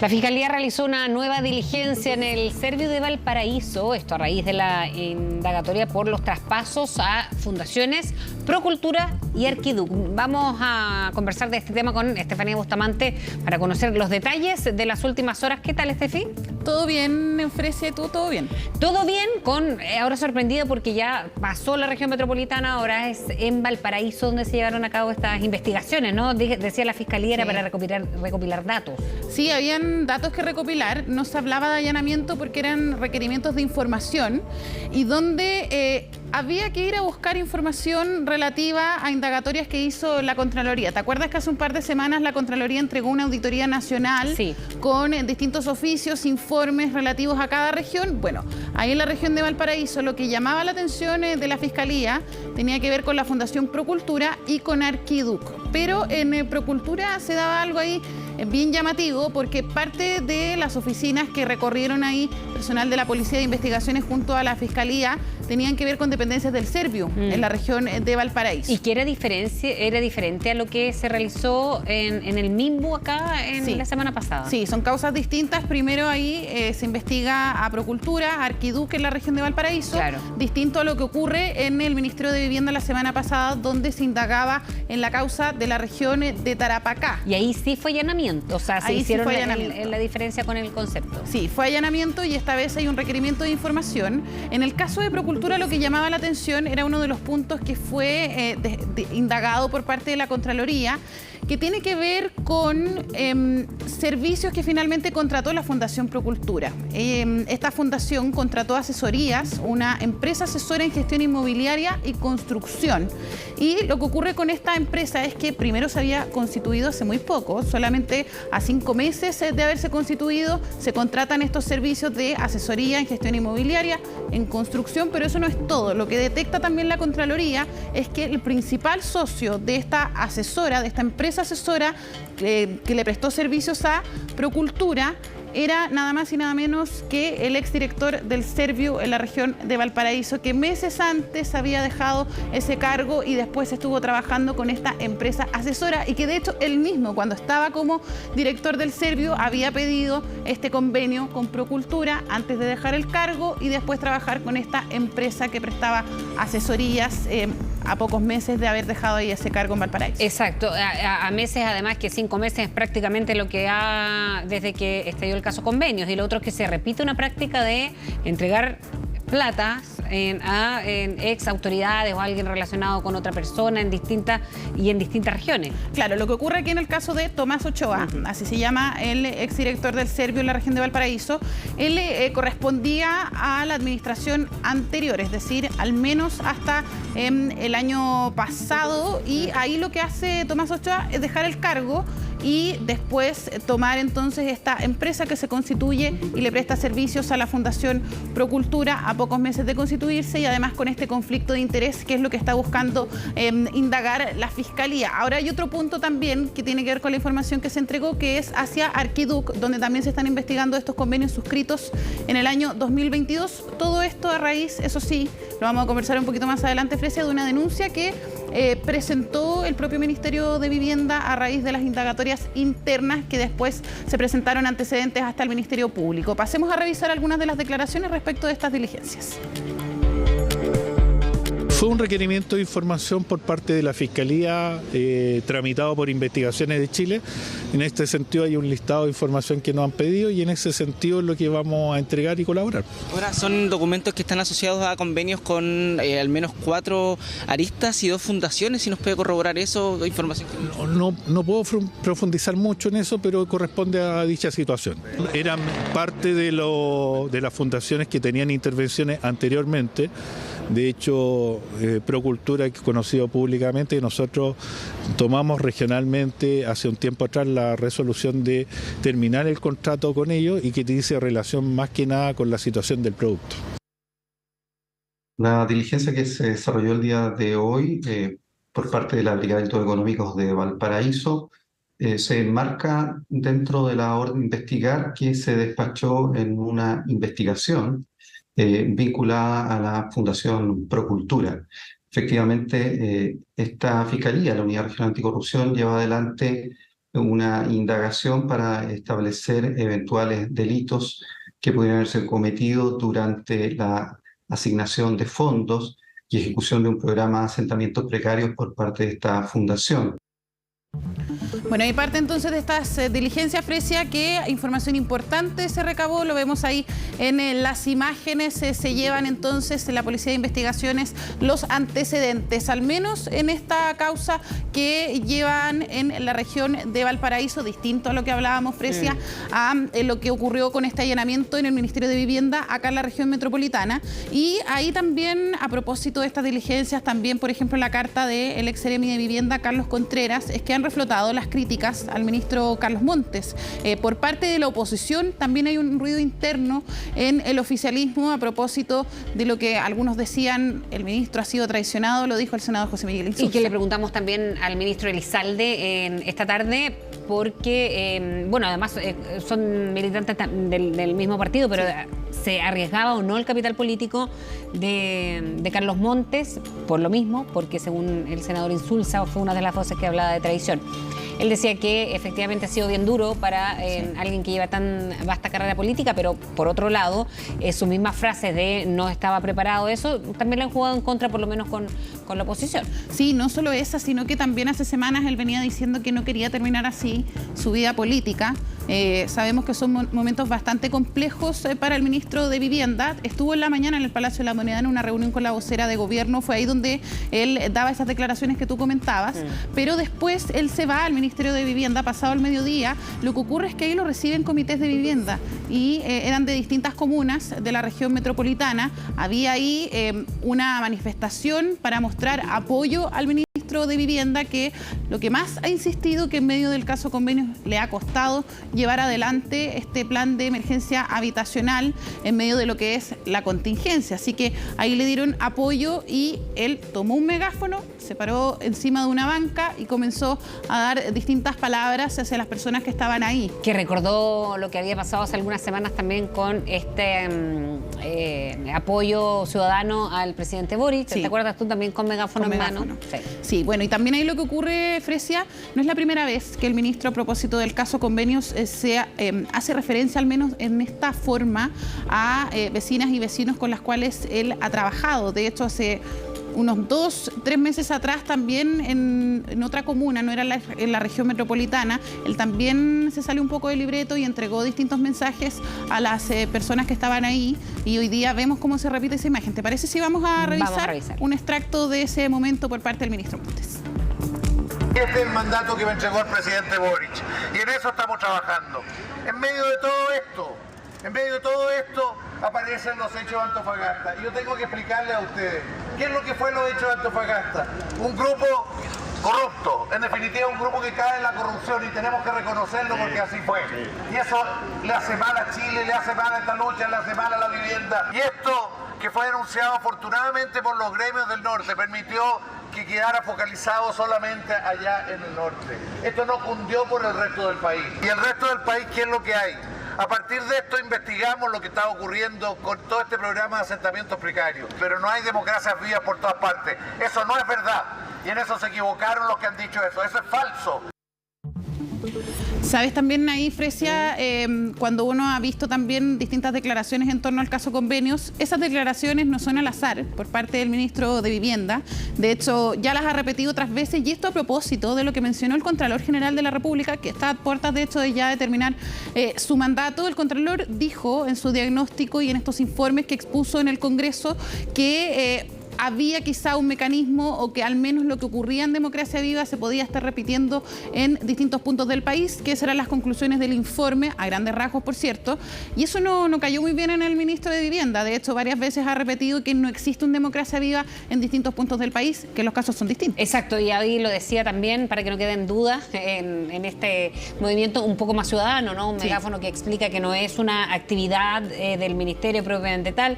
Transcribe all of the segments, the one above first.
La Fiscalía realizó una nueva diligencia en el Servio de Valparaíso, esto a raíz de la indagatoria por los traspasos a fundaciones Procultura y Arquiduc. Vamos a conversar de este tema con Estefanía Bustamante para conocer los detalles de las últimas horas. ¿Qué tal, Estefi? Todo bien, Fresia, ¿tú todo bien? Todo bien, ahora sorprendido porque ya pasó la región metropolitana, ahora es en Valparaíso donde se llevaron a cabo estas investigaciones, ¿no? Decía la Fiscalía era para recopilar datos. Sí, habían datos que recopilar, no se hablaba de allanamiento porque eran requerimientos de información y donde había que ir a buscar información relativa a indagatorias que hizo la Contraloría. ¿Te acuerdas que hace un par de semanas la Contraloría entregó una auditoría nacional con distintos oficios, informes relativos a cada región? Bueno, ahí en la región de Valparaíso lo que llamaba la atención de la Fiscalía tenía que ver con la Fundación Procultura y con Arquiduc. Pero en Procultura se daba algo ahí bien llamativo porque parte de las oficinas que recorrieron ahí personal de la Policía de Investigaciones junto a la Fiscalía tenían que ver con dependencias del Servio en la región de Valparaíso. ¿Y qué era diferente a lo que se realizó en el MIMBU acá la semana pasada? Sí, son causas distintas. Primero ahí se investiga a Procultura, a Arquiduc en la región de Valparaíso, distinto a lo que ocurre en el Ministerio de Vivienda la semana pasada, donde se indagaba en la causa de la región de Tarapacá. Y ahí sí fue allanamiento, o sea, se hicieron la diferencia con el concepto. Sí, fue allanamiento y esta vez hay un requerimiento de información. En el caso de Procultura, lo que llamaba la atención era uno de los puntos que fue indagado por parte de la Contraloría, que tiene que ver con servicios que finalmente contrató la Fundación Procultura. Esta fundación contrató asesorías, una empresa asesora en gestión inmobiliaria y construcción. Y lo que ocurre con esta empresa es que primero se había constituido hace muy poco, solamente a 5 meses de haberse constituido, se contratan estos servicios de asesoría en gestión inmobiliaria, en construcción, pero eso no es todo. Lo que detecta también la Contraloría es que el principal socio de esta asesora, de esta empresa asesora que le prestó servicios a Procultura, era nada más y nada menos que el exdirector del Servio en la región de Valparaíso, que meses antes había dejado ese cargo y después estuvo trabajando con esta empresa asesora y que de hecho él mismo, cuando estaba como director del Servio, había pedido este convenio con Procultura antes de dejar el cargo y después trabajar con esta empresa que prestaba asesorías a pocos meses de haber dejado ahí ese cargo en Valparaíso. Exacto, a meses, además que 5 meses es prácticamente lo que ha desde que estalló el caso Convenios, y lo otro es que se repite una práctica de entregar platas a ex autoridades o alguien relacionado con otra persona en distintas regiones. Claro, lo que ocurre aquí en el caso de Tomás Ochoa, así se llama el exdirector del Servio en la región de Valparaíso, él correspondía a la administración anterior, es decir, al menos hasta el año pasado, y ahí lo que hace Tomás Ochoa es dejar el cargo y después tomar entonces esta empresa que se constituye y le presta servicios a la Fundación Procultura a pocos meses de constituirse, y además con este conflicto de interés que es lo que está buscando indagar la Fiscalía. Ahora hay otro punto también que tiene que ver con la información que se entregó, que es hacia Arquiduc, donde también se están investigando estos convenios suscritos en el año 2022. Todo esto a raíz, eso sí, lo vamos a conversar un poquito más adelante, Fresia, de una denuncia que presentó el propio Ministerio de Vivienda a raíz de las indagatorias internas que después se presentaron antecedentes hasta el Ministerio Público. Pasemos a revisar algunas de las declaraciones respecto de estas diligencias. Fue un requerimiento de información por parte de la Fiscalía tramitado por Investigaciones de Chile. En este sentido hay un listado de información que nos han pedido y en ese sentido es lo que vamos a entregar y colaborar. Ahora son documentos que están asociados a convenios con al menos 4 aristas y 2 fundaciones. Si nos puede corroborar eso, información. No puedo profundizar mucho en eso, pero corresponde a dicha situación. Eran parte de las fundaciones que tenían intervenciones anteriormente. De hecho, Procultura es conocido públicamente y nosotros tomamos regionalmente hace un tiempo atrás la resolución de terminar el contrato con ellos y que dice relación más que nada con la situación del producto. La diligencia que se desarrolló el día de hoy por parte de la Brigada de Delitos Económicos de Valparaíso se enmarca dentro de la orden de investigar que se despachó en una investigación vinculada a la Fundación Procultura. Efectivamente, esta Fiscalía, la Unidad Regional Anticorrupción, lleva adelante una indagación para establecer eventuales delitos que pudieran haberse cometido durante la asignación de fondos y ejecución de un programa de asentamientos precarios por parte de esta fundación. Bueno, hay parte entonces de estas diligencias, Fresia, que información importante se recabó, lo vemos ahí en las imágenes, se llevan entonces en la Policía de Investigaciones los antecedentes, al menos en esta causa que llevan en la región de Valparaíso, distinto a lo que hablábamos, Fresia, a lo que ocurrió con este allanamiento en el Ministerio de Vivienda acá en la región metropolitana. Y ahí también, a propósito de estas diligencias, también, por ejemplo, la carta del ex seremi de Vivienda, Carlos Contreras, es que han reflotado las críticas al ministro Carlos Montes. Por parte de la oposición también hay un ruido interno en el oficialismo a propósito de lo que algunos decían, el ministro ha sido traicionado, lo dijo el senador José Miguel Insulza. Y que le preguntamos también al ministro Elizalde esta tarde, porque, bueno, además son militantes del mismo partido, pero se arriesgaba o no el capital político de Carlos Montes, por lo mismo, porque según el senador Insulza fue una de las voces que hablaba de traición. Él decía que efectivamente ha sido bien duro para alguien que lleva tan vasta carrera política, pero por otro lado, sus mismas frases de no estaba preparado, eso también le han jugado en contra, por lo menos con la oposición. Sí, no solo esa, sino que también hace semanas él venía diciendo que no quería terminar así su vida política. Sabemos que son momentos bastante complejos para el ministro de Vivienda. Estuvo en la mañana en el Palacio de la Moneda en una reunión con la vocera de gobierno. Fue ahí donde él daba esas declaraciones que tú comentabas. Pero después él se va al Ministerio de Vivienda pasado el mediodía. Lo que ocurre es que ahí lo reciben comités de vivienda y eran de distintas comunas de la región metropolitana. Había ahí una manifestación para mostrar apoyo al ministro de Vivienda, que lo que más ha insistido que en medio del caso Convenios le ha costado llevar adelante este plan de emergencia habitacional en medio de lo que es la contingencia. Así que ahí le dieron apoyo y él tomó un megáfono, se paró encima de una banca y comenzó a dar distintas palabras hacia las personas que estaban ahí. Que recordó lo que había pasado hace algunas semanas también con este apoyo ciudadano al presidente Boric. Sí. ¿Te acuerdas tú también con megáfono en mano? Sí, bueno, y también ahí lo que ocurre, Fresia, no es la primera vez que el ministro, a propósito del caso Convenios, hace referencia, al menos en esta forma, a vecinas y vecinos con las cuales él ha trabajado. De hecho, hace unos 2-3 meses atrás también en otra comuna, no era en la región metropolitana, él también se salió un poco del libreto y entregó distintos mensajes a las personas que estaban ahí, y hoy día vemos cómo se repite esa imagen. ¿Te parece si vamos a revisar un extracto de ese momento por parte del ministro Montes? Este es el mandato que me entregó el presidente Boric y en eso estamos trabajando. En medio de todo esto, aparecen los hechos de Antofagasta. Y yo tengo que explicarles a ustedes qué es lo que fue los hechos de Antofagasta. Un grupo corrupto, en definitiva un grupo que cae en la corrupción, y tenemos que reconocerlo porque así fue. Y eso le hace mal a Chile, le hace mal a esta lucha, le hace mal a la vivienda. Y esto, que fue denunciado afortunadamente por los gremios del norte, permitió que quedara focalizado solamente allá en el norte. Esto no cundió por el resto del país. Y el resto del país, ¿qué es lo que hay? A partir de esto investigamos lo que está ocurriendo con todo este programa de asentamientos precarios. Pero no hay democracias vivas por todas partes. Eso no es verdad. Y en eso se equivocaron los que han dicho eso. Eso es falso. Sabes también ahí, Fresia, cuando uno ha visto también distintas declaraciones en torno al caso Convenios, esas declaraciones no son al azar por parte del ministro de Vivienda. De hecho, ya las ha repetido otras veces, y esto a propósito de lo que mencionó el Contralor General de la República, que está a puertas, de hecho, de ya terminar su mandato. El Contralor dijo en su diagnóstico y en estos informes que expuso en el Congreso que había quizá un mecanismo, o que al menos lo que ocurría en Democracia Viva se podía estar repitiendo en distintos puntos del país, que esas eran las conclusiones del informe, a grandes rasgos, por cierto, y eso no cayó muy bien en el ministro de Vivienda. De hecho, varias veces ha repetido que no existe una Democracia Viva en distintos puntos del país, que los casos son distintos. Exacto, y ahí lo decía también, para que no queden dudas, en este movimiento un poco más ciudadano, ¿no? Un megáfono que explica que no es una actividad del ministerio propiamente tal.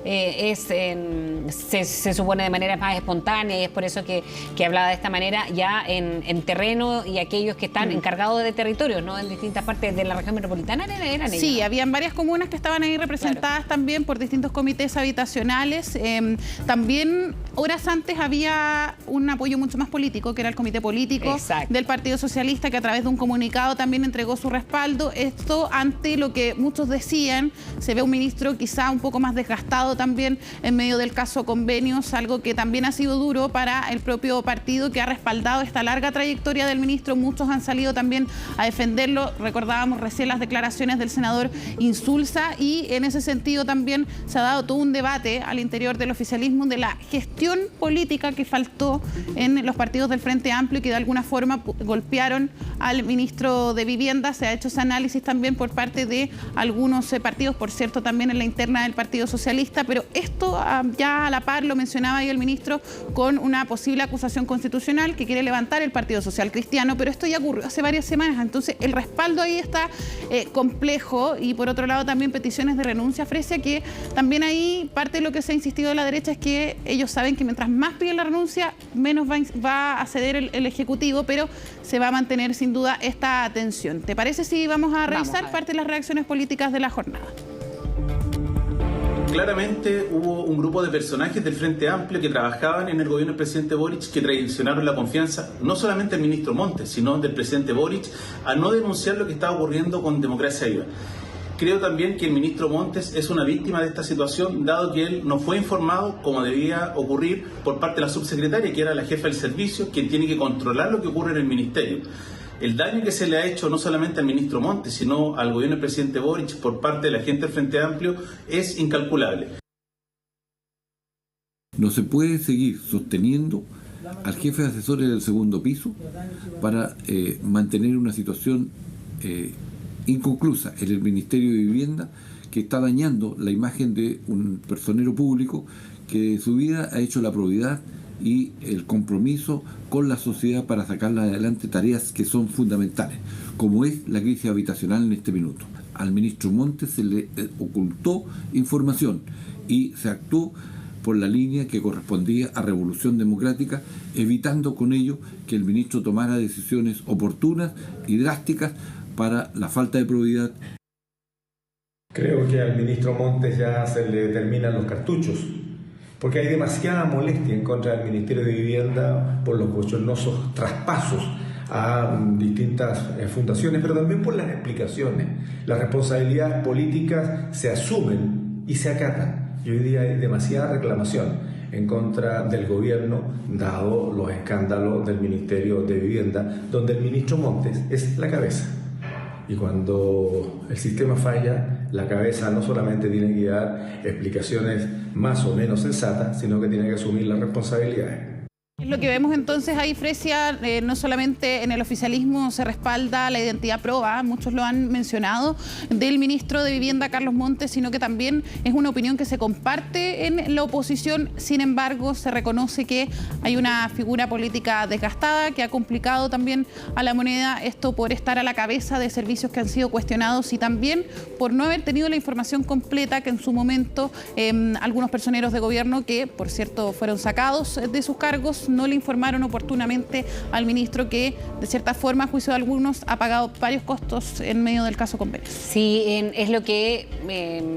Es se supone de manera más espontánea, y es por eso que hablaba de esta manera ya en terreno, y aquellos que están encargados de territorios, ¿no? En distintas partes de la región metropolitana eran ellos. Sí, habían varias comunas que estaban ahí representadas también por distintos comités habitacionales. También horas antes había un apoyo mucho más político, que era el comité político del Partido Socialista, que a través de un comunicado también entregó su respaldo. Esto ante lo que muchos decían, se ve un ministro quizá un poco más desgastado también en medio del caso Convenios, algo que también ha sido duro para el propio partido, que ha respaldado esta larga trayectoria del ministro. Muchos han salido también a defenderlo. Recordábamos recién las declaraciones del senador Insulza, y en ese sentido también se ha dado todo un debate al interior del oficialismo de la gestión política que faltó en los partidos del Frente Amplio, que de alguna forma golpearon al ministro de Vivienda. Se ha hecho ese análisis también por parte de algunos partidos, por cierto, también en la interna del Partido Socialista, pero esto ya a la par lo mencionaba ahí el ministro, con una posible acusación constitucional que quiere levantar el Partido Social Cristiano, pero esto ya ocurrió hace varias semanas, entonces el respaldo ahí está complejo. Y por otro lado también peticiones de renuncia, Frecia, que también ahí parte de lo que se ha insistido de la derecha es que ellos saben que mientras más piden la renuncia, menos va a ceder el Ejecutivo, pero se va a mantener sin duda esta tensión. ¿Te parece si vamos a revisar parte de las reacciones políticas de la jornada? Claramente hubo un grupo de personajes del Frente Amplio que trabajaban en el gobierno del presidente Boric, que traicionaron la confianza no solamente del ministro Montes, sino del presidente Boric, a no denunciar lo que estaba ocurriendo con Democracia Viva. Creo también que el ministro Montes es una víctima de esta situación, dado que él no fue informado como debía ocurrir por parte de la subsecretaria, que era la jefa del servicio, quien tiene que controlar lo que ocurre en el ministerio. El daño que se le ha hecho no solamente al ministro Montes, sino al gobierno del presidente Boric por parte de la gente del Frente Amplio es incalculable. No se puede seguir sosteniendo al jefe de asesores del segundo piso para mantener una situación inconclusa en el Ministerio de Vivienda, que está dañando la imagen de un personero público que de su vida ha hecho la probidad y el compromiso con la sociedad para sacarla adelante, tareas que son fundamentales, como es la crisis habitacional en este minuto. Al ministro Montes se le ocultó información y se actuó por la línea que correspondía a Revolución Democrática, evitando con ello que el ministro tomara decisiones oportunas y drásticas para la falta de probidad. Creo que al ministro Montes ya se le terminan los cartuchos, porque hay demasiada molestia en contra del Ministerio de Vivienda por los bochornosos traspasos a distintas fundaciones, pero también por las explicaciones. Las responsabilidades políticas se asumen y se acatan. Y hoy día hay demasiada reclamación en contra del gobierno, dado los escándalos del Ministerio de Vivienda, donde el ministro Montes es la cabeza. Y cuando el sistema falla, la cabeza no solamente tiene que dar explicaciones más o menos sensatas, sino que tiene que asumir las responsabilidades. Lo que vemos entonces ahí, Frecia, no solamente en el oficialismo se respalda la identidad proba, muchos lo han mencionado, del ministro de Vivienda, Carlos Montes, sino que también es una opinión que se comparte en la oposición. Sin embargo, se reconoce que hay una figura política desgastada que ha complicado también a la moneda, esto por estar a la cabeza de servicios que han sido cuestionados y también por no haber tenido la información completa que en su momento algunos personeros de gobierno, que por cierto fueron sacados de sus cargos, no le informaron oportunamente al ministro, que de cierta forma, a juicio de algunos, ha pagado varios costos en medio del caso Convenios. Sí, es lo que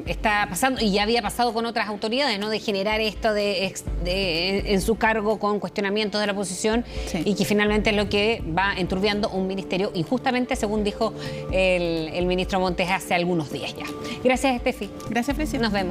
está pasando, y ya había pasado con otras autoridades, ¿no? De generar esto en su cargo con cuestionamientos de la oposición, sí, y que finalmente es lo que va enturbiando un ministerio injustamente, según dijo el ministro Montes hace algunos días ya. Gracias, Estefi. Gracias, Frecia. Nos vemos.